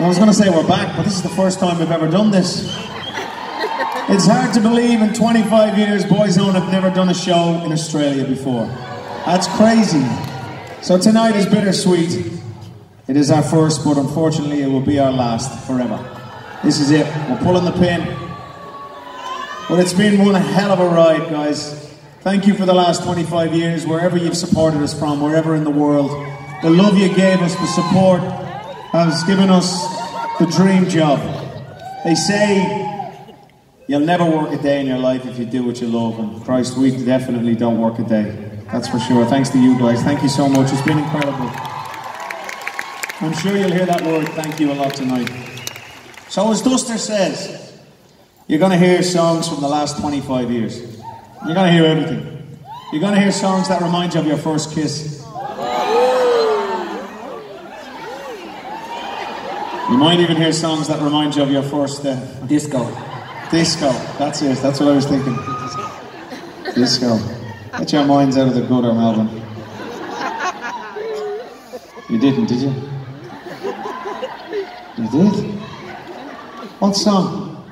I was going to say we're back, but this is the first time we've ever done this. It's hard to believe in 25 years Boyzone have never done a show in Australia before. That's crazy. So tonight is bittersweet. It is our first, but unfortunately it will be our last forever. This is it. We're pulling the pin. But it's been one hell of a ride, guys. Thank you for the last 25 years, wherever you've supported us from, wherever in the world. The love you gave us, the support has given us the dream job. They say you'll never work a day in your life if you do what you love, and Christ, we definitely don't work a day. That's for sure. Thanks to you guys. Thank you so much. It's been incredible. I'm sure you'll hear that word, thank you, a lot tonight. So as Duster says, you're going to hear songs from the last 25 years. You're going to hear everything. You're going to hear songs that remind you of your first kiss. You might even hear songs that remind you of your first disco. Disco, that's it. That's what I was thinking. Disco. Get your minds out of the gutter, Melvin. You didn't, did you? You did? What song?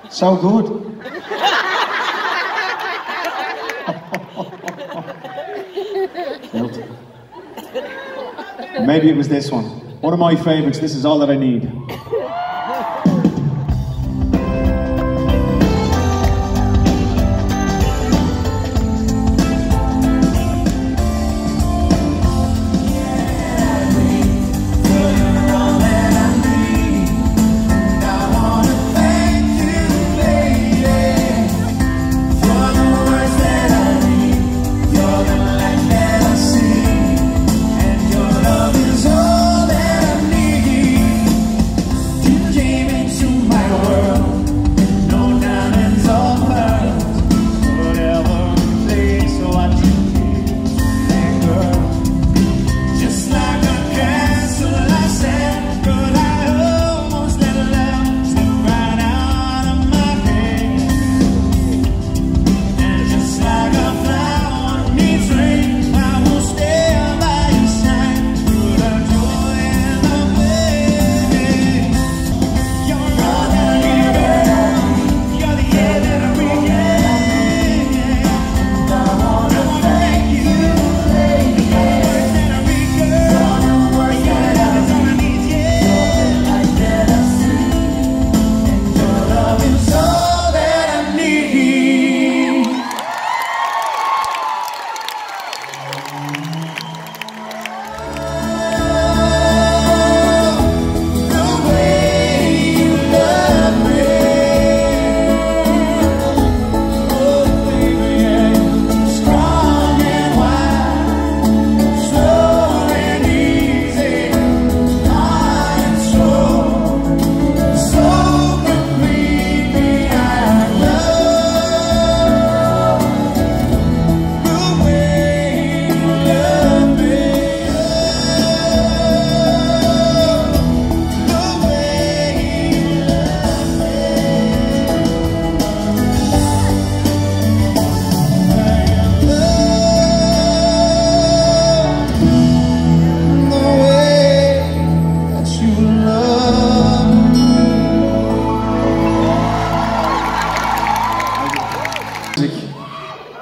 So good. Maybe it was this one. One of my favourites. This is All That I Need.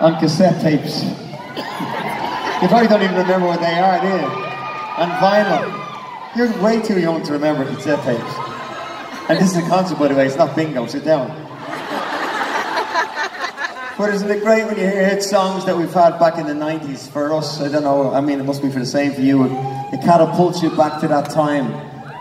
On cassette tapes. You probably don't even remember what they are, do you? On vinyl. You're way too young to remember cassette tapes. And this is a concert, by the way, it's not bingo, sit down. But isn't it great when you hear hit songs that we've had back in the 90s? For us, I don't know, I mean, it must be for the same for you. It catapults you back to that time,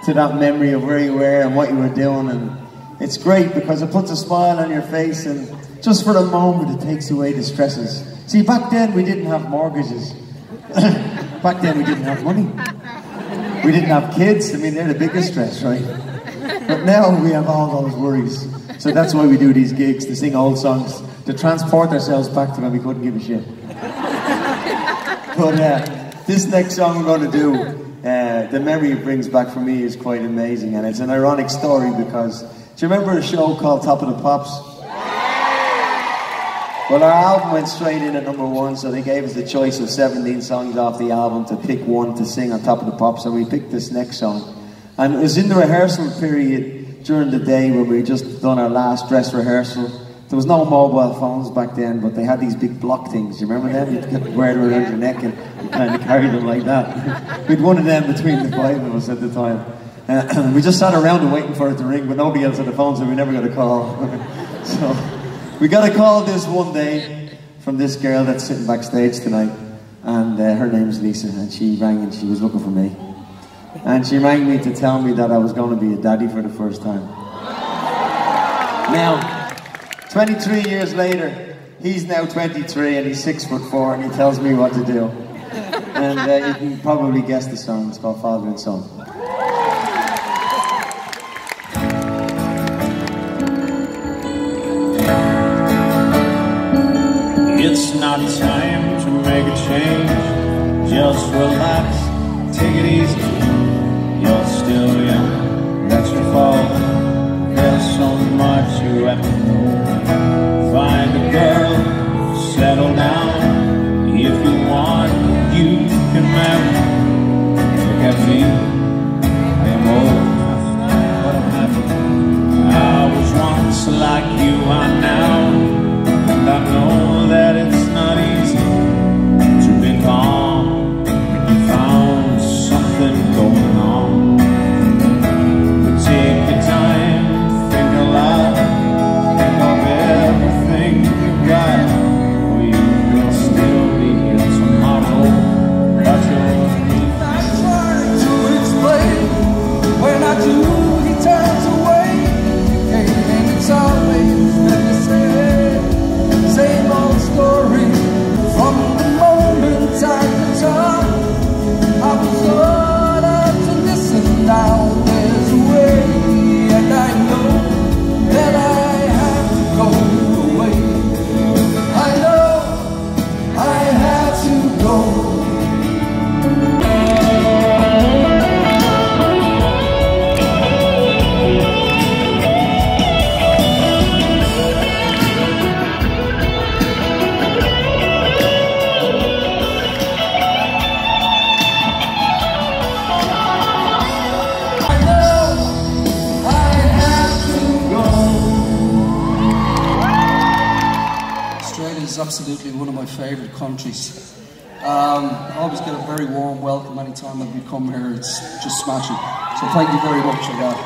to that memory of where you were and what you were doing. And it's great because it puts a smile on your face, and just for a moment it takes away the stresses. See, back then we didn't have mortgages. Back then we didn't have money. We didn't have kids. I mean, they're the biggest stress, right? But now we have all those worries. So that's why we do these gigs, to sing old songs, to transport ourselves back to when we couldn't give a shit. But this next song we're going to do, the memory it brings back for me is quite amazing. And it's an ironic story because, do you remember a show called Top of the Pops? Well, our album went straight in at #1, so they gave us the choice of 17 songs off the album to pick one to sing on top of the pop, so we picked this next song. And it was in the rehearsal period during the day when we just done our last dress rehearsal. There was no mobile phones back then, but they had these big block things. You remember them? You'd wear them around your neck and you kind of carry them like that. We'd one of them between the 5 of us at the time. We just sat around and waiting for it to ring, but nobody else had the phone, so we never got a call. So we got a call this one day from this girl that's sitting backstage tonight, and her name's Lisa, and she rang and she was looking for me. And she rang me to tell me that I was going to be a daddy for the first time. Now, 23 years later, he's now 23 and he's 6'4", and he tells me what to do. And you can probably guess the song. It's called Father and Son. It's not time to make a change. Just relax, take it easy. You're still young, that's your fault. There's so much you have to know. Find a girl, settle down. If you want, you can marry. Look at me, I am old, but I'm happy. I was once like you are now, and I know that it's not easy to be calm when you found something going on. But take your time, think a lot, think of everything you got. We will still be here tomorrow, but you're I'm trying to explain. When I do, he turns away. And it's always been the same old story. From the moment I could talk, I was ordered to listen. Now there's a way, and I know that I have to go away. I know I have to go. Is absolutely one of my favourite countries. I always get a very warm welcome anytime that we come here. It's just smashing. So thank you very much for that.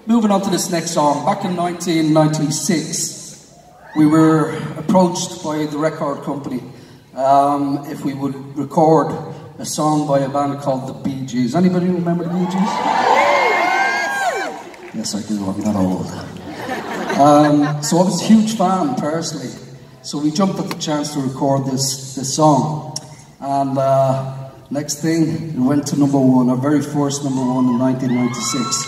Moving on to this next song. Back in 1996, we were approached by the record company if we would record a song by a band called the Bee Gees. Anybody remember the Bee Gees? Yes, I do. I'm not old. So I was a huge fan personally, so we jumped at the chance to record this song, and next thing it went to #1, our very first #1 in 1996,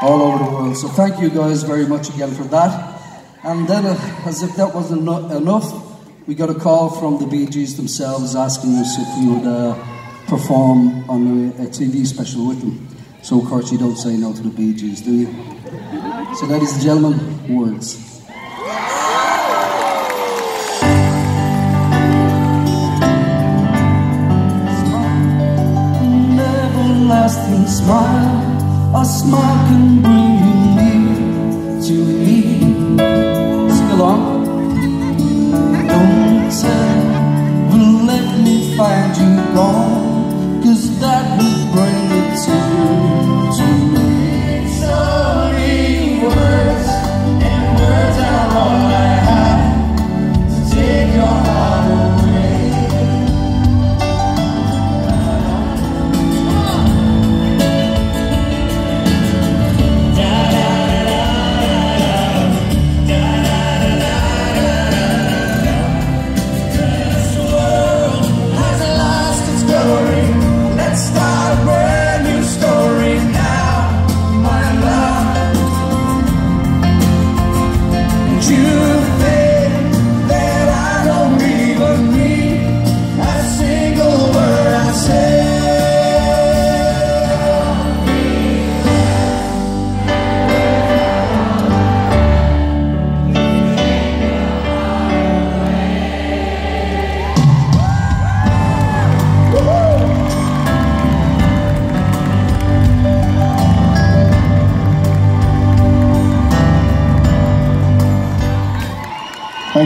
all over the world. So thank you guys very much again for that. And then, as if that wasn't enough, we got a call from the Bee Gees themselves asking us if we would perform on a TV special with them. So of course you don't say no to the Bee Gees, do you? So ladies and gentlemen, words. An everlasting smile, a smile can bring you near to me. Sing along. Don't tell, will let me find you gone, 'cause that would bring a tear to me. Words, and words are all I have to take your heart away.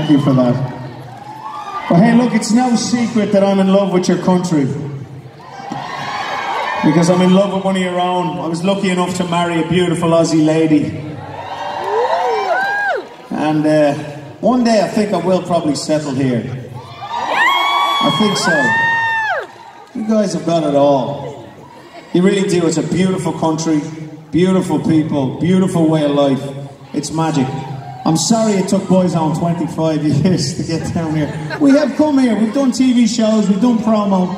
Thank you for that. But hey, look, it's no secret that I'm in love with your country. Because I'm in love with one of your own. I was lucky enough to marry a beautiful Aussie lady. And one day I think I will probably settle here. I think so. You guys have got it all. You really do. It's a beautiful country, beautiful people, beautiful way of life. It's magic. I'm sorry it took Boyzone 25 years to get down here. We have come here, we've done TV shows, we've done promo.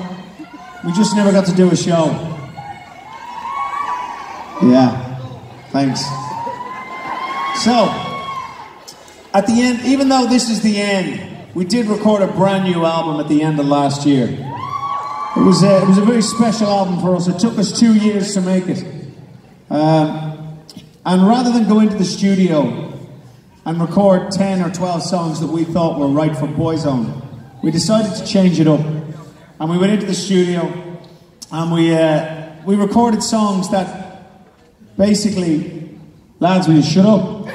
We just never got to do a show. Yeah, thanks. So, at the end, even though this is the end, we did record a brand new album at the end of last year. It was a very special album for us. It took us 2 years to make it. And rather than go into the studio and record 10 or 12 songs that we thought were right for Boyzone, we decided to change it up. And we went into the studio and we recorded songs that basically, lads, will you shut up?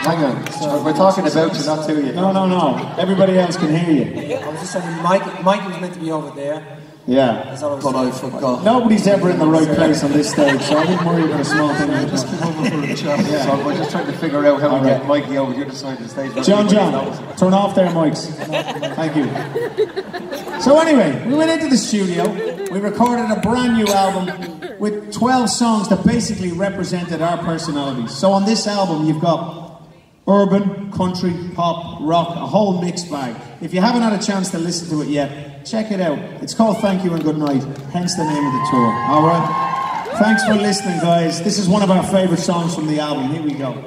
Hang on, we're talking about you, not to you. No. Everybody else can hear you. I was just saying, Mike was meant to be over there. Yeah. That's all I was But I saying. forgot. Nobody's ever in the right place on this stage, so I didn't worry about a small thing like that. Yeah. So we're just trying to figure out how to get Mikey over the other side of the stage. John, turn off their mics. Thank you. So anyway, we went into the studio, we recorded a brand new album with 12 songs that basically represented our personalities. So on this album you've got urban, country, pop, rock, a whole mixed bag. If you haven't had a chance to listen to it yet, check it out. It's called Thank You and Good Night, hence the name of the tour. Alright? Thanks for listening, guys. This is one of our favourite songs from the album. Here we go.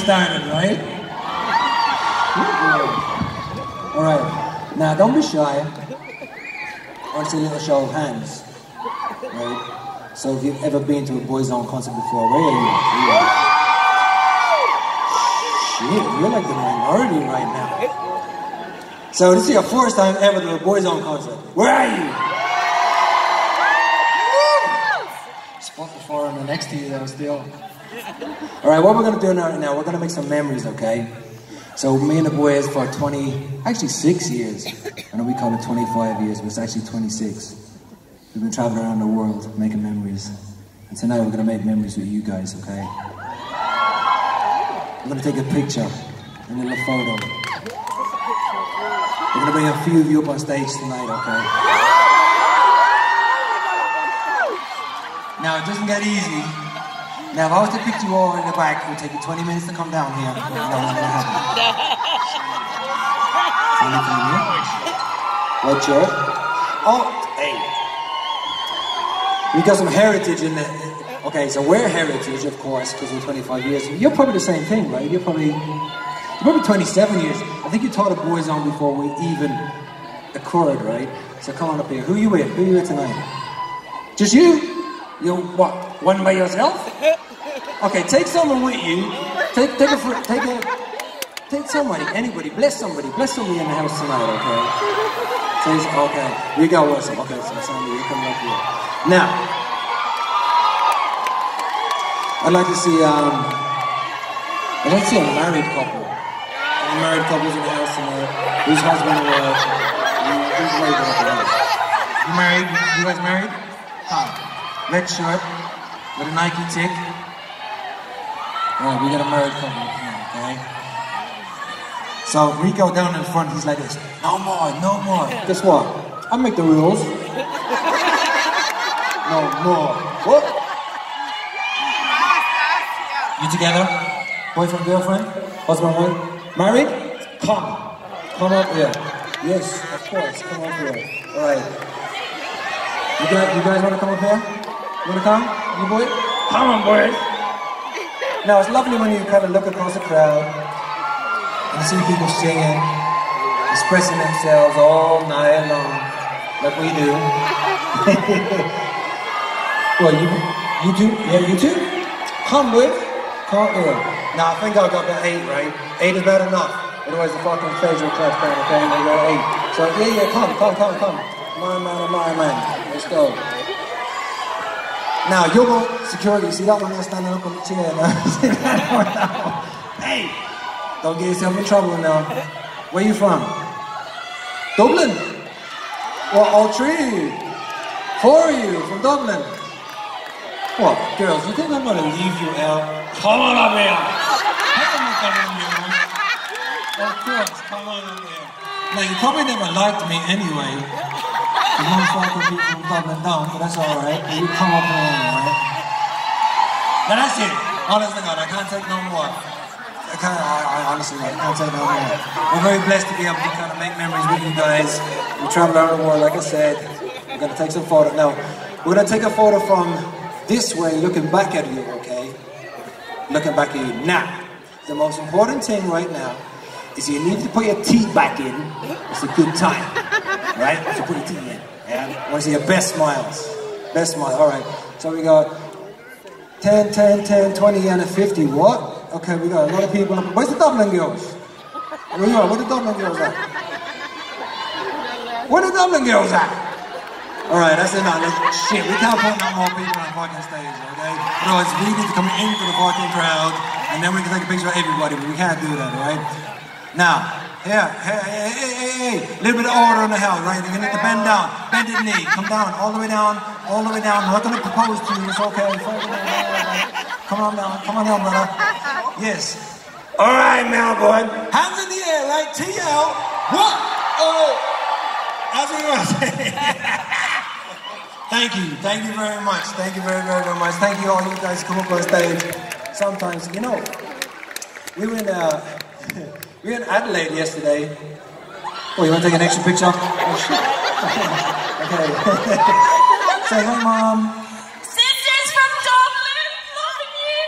Started, right? Alright, now don't be shy. I want to see a little show of hands. Right? So if you've ever been to a Boyzone concert before, where are you? Shit, you're like the minority right now. So this is your first time ever to a Boyzone concert. Where are you? Spot before and the next to you though still. Alright, what we're going to do now, we're going to make some memories, okay? So me and the boys for 6 years. I know we call it 25 years, but it's actually 26. We've been traveling around the world making memories. And tonight we're going to make memories with you guys, okay? I'm going to take a picture, a little photo. We're going to bring a few of you up on stage tonight, okay? Now, it doesn't get easy. Now, if I was to pick you all in the back, it would take you 20 minutes to come down here. No, not gonna happen. White shirt. Oh, hey. We got some heritage in the... Okay, so we're heritage, of course, because we're 25 years. You're probably the same thing, right? You're probably 27 years. I think you taught a Boyzone before we even occurred, right? So come on up here. Who are you with? Who are you with tonight? Just you? You what? One by yourself? Okay, take someone with you. Take somebody, anybody. Bless somebody in the house tonight, okay? Okay, we got one. Okay, so Sandy, you come up here. Now, I'd like to see a married couple. Any married couples in the house tonight? Whose husband or who's married in the house? You married? You guys married? Huh. Red shirt with a Nike tick. Alright, we got a married couple here, okay? So Rico down in front, he's like this, no more, no more. Guess what? I make the rules. No more. What? You together? Boyfriend, girlfriend? Husband, wife? Married? Come up here. Yes, of course, come up here. All right. You guys want to come up here? You want to come? You boy? Come on, boy. Now, it's lovely when you kind of look across the crowd and see people singing, expressing themselves all night long, like we do. Well, you too? Yeah, you too? Come, boy. Come here. Now, I think I got about 8, right? 8 is not enough. Otherwise, the fucking stage will clap down, okay? We got 8. So, yeah, come. My man. Let's go. Now, you'll go security. See that one there standing up on the chair now? See that one now? Hey! Don't get yourself in trouble now. Where you from? Dublin? Well, all 3. 4 of you from Dublin. What, girls, you think I'm gonna leave you out? Come on up here! Of course, come on up here. Now, you probably never liked me anyway. The one fucking people from Dublin down, but that's alright. You come up here, alright? Now that's it. Honest to God, I can't take no more. I honestly can't take no more. We're very blessed to be able to kind of make memories with you guys. We travel around the world, like I said. We're gonna take some photos. Now, we're gonna take a photo from this way, looking back at you, okay? Looking back at you. Now, the most important thing right now is you need to put your teeth back in. It's a good time, right? So put your teeth in. Yeah? I want to see your best smiles. Best smile, all right. So we got 10, 10, 10, 20, and a 50. What? Okay, we got a lot of people. Where's the Dublin girls? Where you are? Where the Dublin girls at? Where the Dublin girls at? All right, that's enough. Shit, we can't put no more people on the fucking stage, okay? Otherwise, we need to come into the fucking crowd, and then we can take a picture of everybody, but we can't do that, all right? Now, hey, a little bit of order in the house, right? You're gonna need to bend down, bend the knee, come down, all the way down, all the way down. I'm not gonna propose to you, it's okay. Come on down, brother. Yes. All right, now, boy. Hands in the air, right? TL. What? Oh. That's what you want to say. Thank you very much. Thank you very much. Thank you all you guys come up on stage. Sometimes, you know, we were in Adelaide yesterday. Oh, you want to take an extra picture? Oh shit. Okay. Say hi, Mom. Sisters from Dublin, loving you.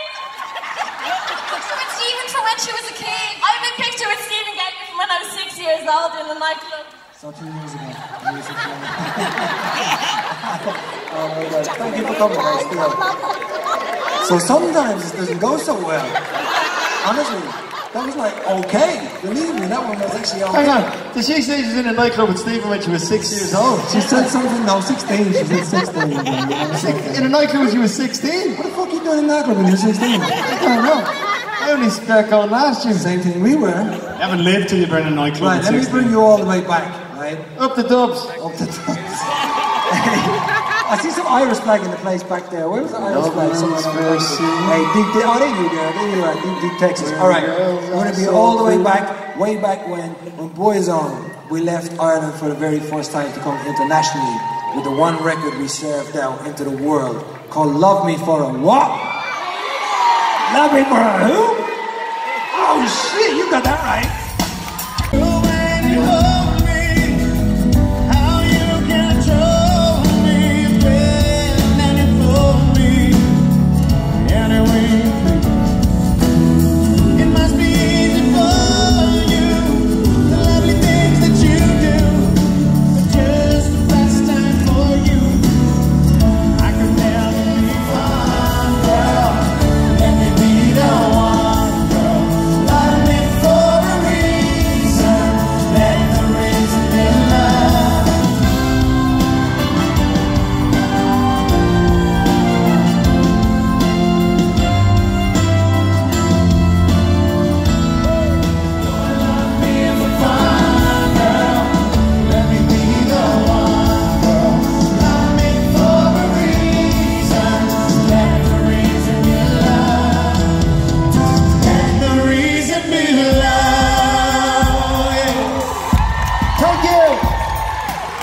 Picture with Stephen from when she was a kid. I have a picture with Stephen gave me from when I was 6 years old in a nightclub. So 2 years ago. Oh my God. Thank you for coming, guys. So sometimes it doesn't go so well. Honestly, that was like okay. Believe me, that one was actually okay. Hang on. Did she say she was in a nightclub with Stephen when she was 6 years old? She said something, no, 16. She said 16. In a nightclub when she was 16? What the fuck are you doing in a nightclub when you're 16? I don't know. I only started going last year. Same thing we were. You haven't lived till you've been in a nightclub. Right, let me bring you all the way back, right? Up the dubs. Up the dubs. I see some Irish flag in the place back there. Where's the Irish flag? Hey, there you are, deep Texas. All right, we're going to be all the way back when Boyzone, we left Ireland for the very first time to come internationally with the one record we served out into the world called Love Me For A What? Love Me For A Who? Oh shit, you got that right. Love me for a reason.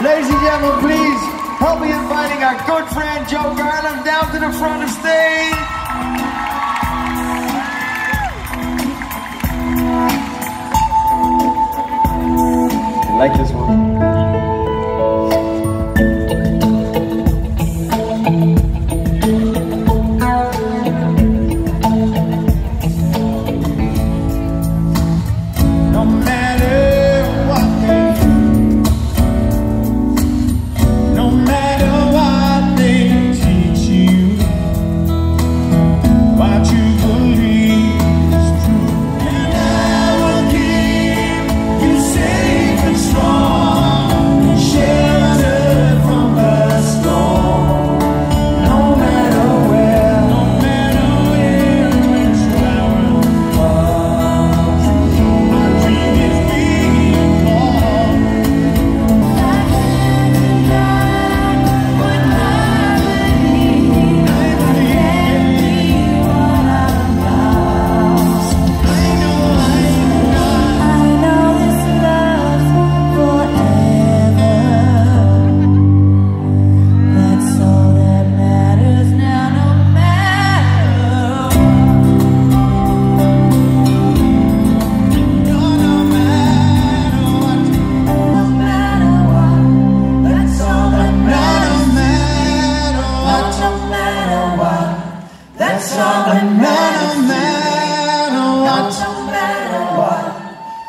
Ladies and gentlemen, please help me inviting our good friend Joe Garland down to the front of stage. I like this one.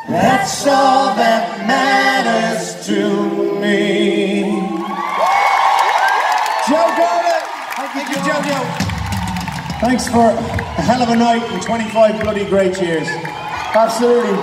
That's all that matters to me. Joe Garland. Thank you, Jojo. Thanks for a hell of a night and 25 bloody great years. Absolutely.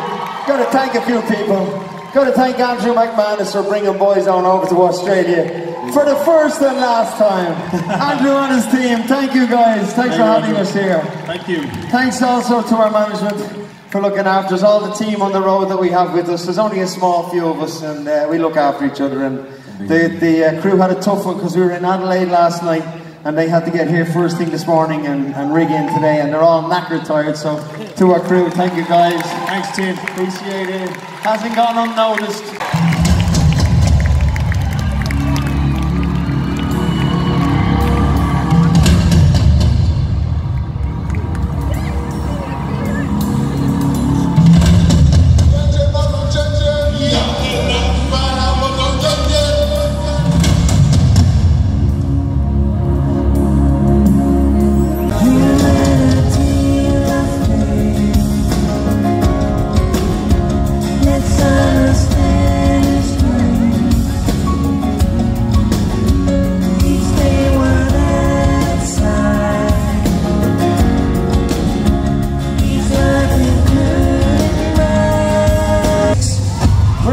Got to thank a few people. Got to thank Andrew McManus for bringing Boyzone over to Australia for the first and last time. Andrew and his team, thank you guys. Thanks for having us here. Thank you. Thanks also to our management for looking after us, all the team on the road that we have with us. There's only a small few of us, and we look after each other. And the crew had a tough one because we were in Adelaide last night, and they had to get here first thing this morning and rig in today, and they're all knackered tired. So to our crew, thank you guys. Thanks, Tim. Appreciate it. Hasn't gone unnoticed.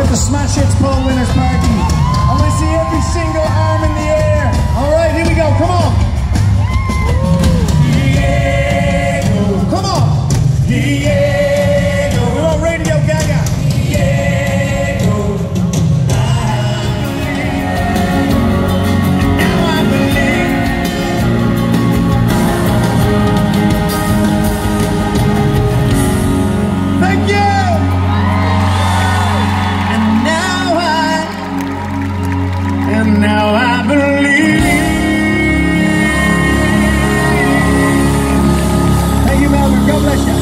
Smash Hits Pole Winners Party. I want to see every single arm in the air. All right, here we go. Come on. Diego. Come on. Diego. Come on, Radio Gaga. Diego. Now I believe. Thank you. And now I believe. Thank you, Melbourne. God bless you.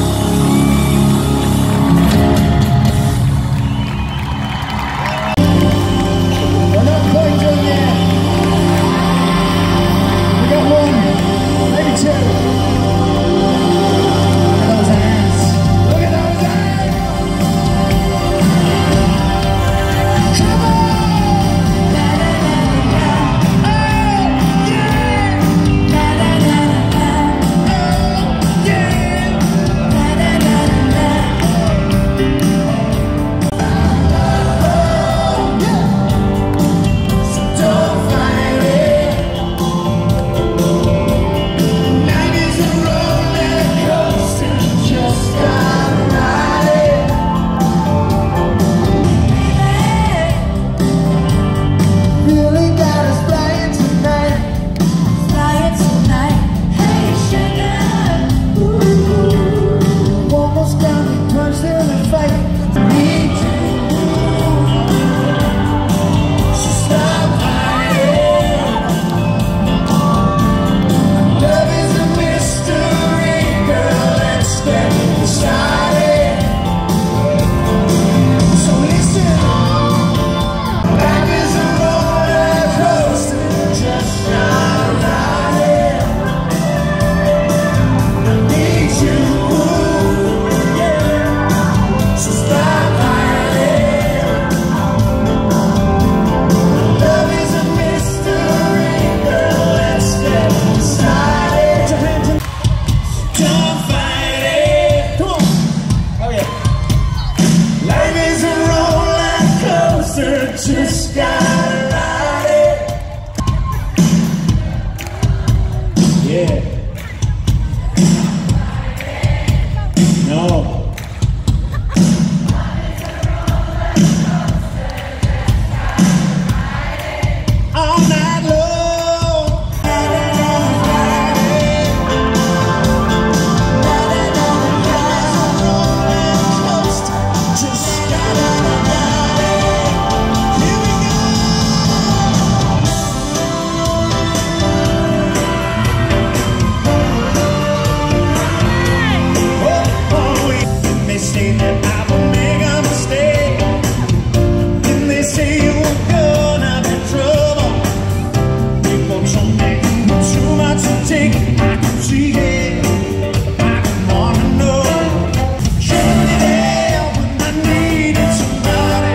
Just gotta ride it. Yeah. No. All night long. Just gotta ride it. Here we go. They say that I will make a mistake. Then they say you're gonna be trouble. People told me too much to take. I can see it. I can wanna know. You were there when I needed somebody.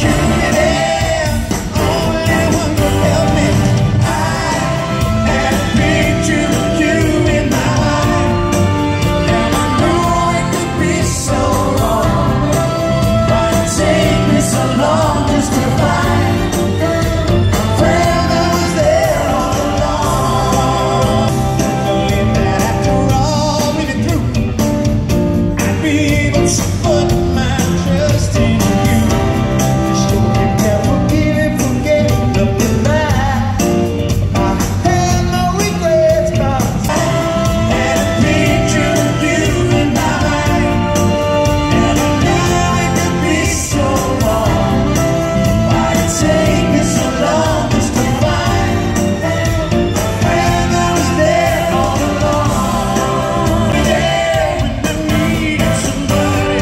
You were there, only one could help me. I had a picture of you in my mind. And I knew it could be so wrong. Why it take me so long just to find a friend that was there all along? Believe that after all we've been through, I'd be able to put my trust in you. Sure you can forgive and forget, looking back, I have no regrets, 'cause I had a picture of you in my mind. And I knew it could be so wrong. Why it take me so long just to find a friend that was there all along? There when I needed somebody.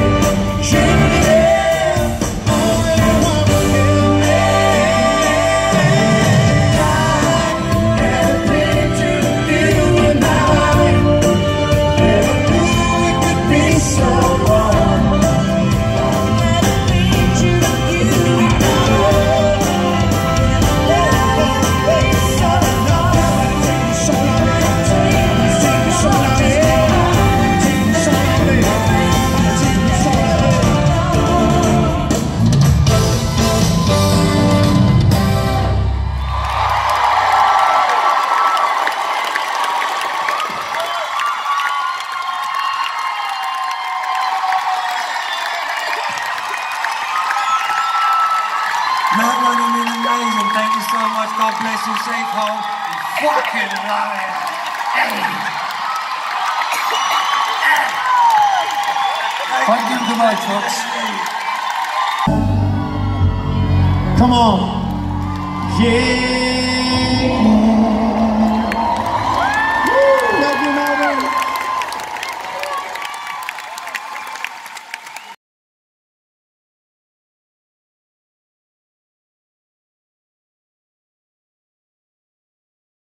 You were there, only one could help me. I had a picture of you in my mind. Never knew it could be so wrong. Not running in amazing. Thank you so much. God bless you. Safe home. Fucking love it. Thank you, goodbye, folks. Come on. Yeah.